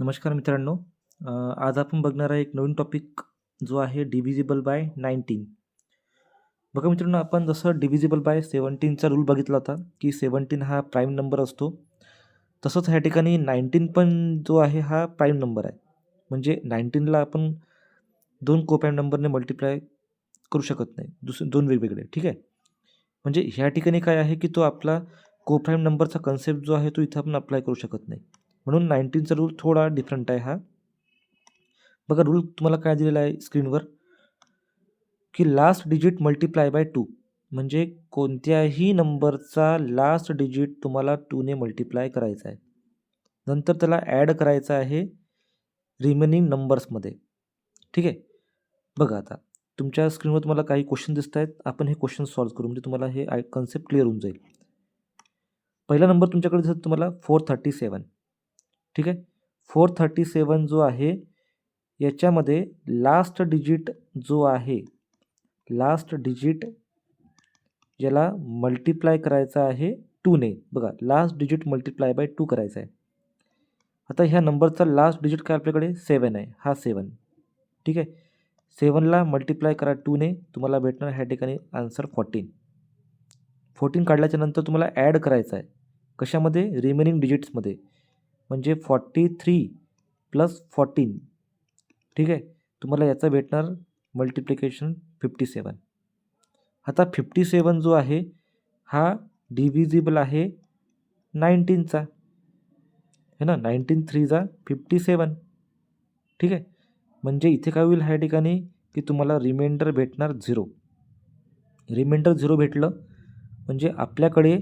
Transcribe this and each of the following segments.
नमस्कार मित्रांनो. आज आपण बघणार आहे एक नवीन टॉपिक जो आहे डिव्हिजिबल बाय 19. बघा मित्रांनो, आपण जसं डिव्हिजिबल बाय 17चा रूल बघितला होता की 17 हा प्राईम नंबर असतो, तसंच ह्या ठिकाणी 19 पण जो आहे हा प्राईम नंबर आहे. म्हणजे 19ला आपण दोन कोप्राईम नंबरने मल्टिप्लाय करू शकत नाही, दोन वेगवेगळे. ठीक आहे. म्हणजे ह्या ठिकाणी काय आहे की तो आपला कोप्राईम नंबरचा कन्सेप्ट जो आहे तो इथं आपण अप्लाय करू शकत नाही. म्हणून 19चा रूल थोडा डिफरंट आहे हा. बघा रूल तुम्हाला काय दिलेला आहे स्क्रीनवर, की लास्ट डिजिट मल्टिप्लाय बाय 2. म्हणजे कोणत्याही नंबरचा लास्ट डिजिट तुम्हाला 2ने मल्टिप्लाय करायचा आहे. नंतर त्याला ॲड करायचं आहे रिमेनिंग नंबर्समध्ये. ठीक आहे. बघा आता तुमच्या स्क्रीनवर तुम्हाला काही क्वेश्चन दिसत आहेत. आपण हे क्वेश्चन सॉल्व्ह करू, म्हणजे तुम्हाला हे कन्सेप्ट क्लिअर होऊन जाईल. पहिला नंबर तुमच्याकडे दिसत तुम्हाला 437. ठीक आहे. 437 जो आहे याच्यामध्ये लास्ट डिजिट जो आहे, लास्ट डिजिट ज्याला मल्टिप्लाय करायचा आहे 2ने. बघा लास्ट डिजिट मल्टिप्लाय बाय 2 करायचा आहे. आता ह्या नंबरचा लास्ट डिजिट काय आपल्याकडे 7 आहे. हा 7. ठीक आहे. 7ला मल्टिप्लाय करा 2ने, तुम्हाला भेटणार ह्या ठिकाणी आन्सर 14. 14 काढल्याच्या नंतर तुम्हाला ॲड करायचं आहे. कशामध्ये? रिमेनिंग डिजिट्समध्ये. म्हणजे 43 प्लस 14. ठीक आहे. तुम्हाला याचा भेटणार मल्टिप्लिकेशन 57. आता 57 जो आहे हा डिव्हिजिबल आहे 19चा, है ना. 19 3 जा 57. ठीक आहे. म्हणजे इथे काय होईल ह्या ठिकाणी की तुम्हाला रिमाइंडर भेटणार 0. रिमाइंडर 0 भेटलं म्हणजे आपल्याकडे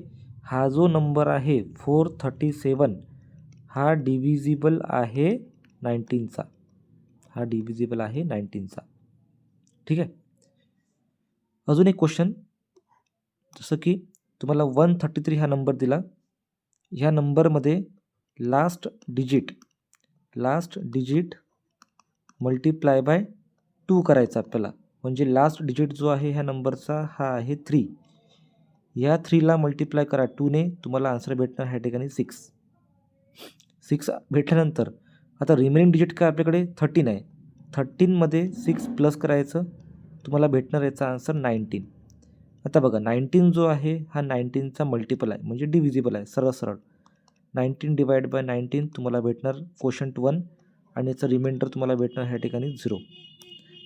हा जो नंबर आहे 437 हा डिव्हिजिबल आहे 19चा. हा डिव्हिजिबल आहे 19चा. ठीक आहे. अजून एक क्वेश्चन, जसं की तुम्हाला 133 हा नंबर दिला. ह्या नंबरमध्ये लास्ट डिजिट मल्टिप्लाय बाय 2 करायचा आपल्याला. म्हणजे लास्ट डिजिट जो आहे ह्या नंबरचा हा आहे 3. या 3ला मल्टिप्लाय करा 2ने, तुम्हाला आन्सर भेटणार ह्या ठिकाणी 6. 6 भेटल्यानंतर आता रिमेनिंग डिजिट काय आपल्याकडे 13 आहे. 13मध्ये 6 प्लस करायचं, तुम्हाला भेटणार याचा आन्सर 19. आता बघा 19 जो आहे हा 19चा मल्टिपल आहे, म्हणजे डिव्हिजिबल आहे. सरळ 19 डिवाइड बाय 19 तुम्हाला भेटणार कोशंट 1 आणि याचं रिमाइंडर तुम्हाला भेटणार ह्या ठिकाणी 0.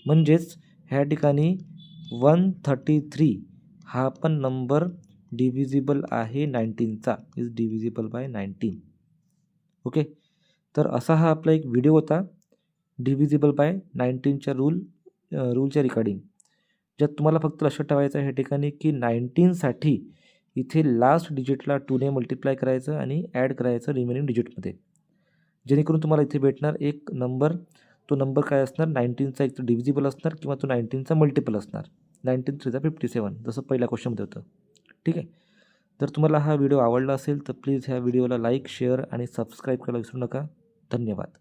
म्हणजेच ह्या ठिकाणी 133 हा पण नंबर डिव्हिजिबल आहे 19चा. Is divisible by 19. ओके. तर असा हा आपला एक व्हिडिओ होता डिव्हिजिबल बाय 19च्या रूलच्या रिगार्डिंग. ज्यात तुम्हाला फक्त लक्षात ठेवायचं आहे ह्या ठिकाणी की 19साठी इथे लास्ट डिजिटला 2ने मल्टिप्लाय करायचं आणि ॲड करायचं रिमेनिंग डिजिटमध्ये, जेणेकरून तुम्हाला इथे भेटणार एक नंबर. तो नंबर काय असणार? 19चा एक तर डिव्हिजिबल असणार किंवा तो 19चा मल्टिपल असणार. 19 3 जा 57 जसं पहिल्या क्वेश्चनमध्ये होतं. ठीक आहे. जर तुम्हाला हा व्हिडिओ आवडला असेल तर प्लीज ह्या व्हिडिओला लाईक, शेअर आणि सबस्क्राईब करायला विसरू नका. धन्यवाद.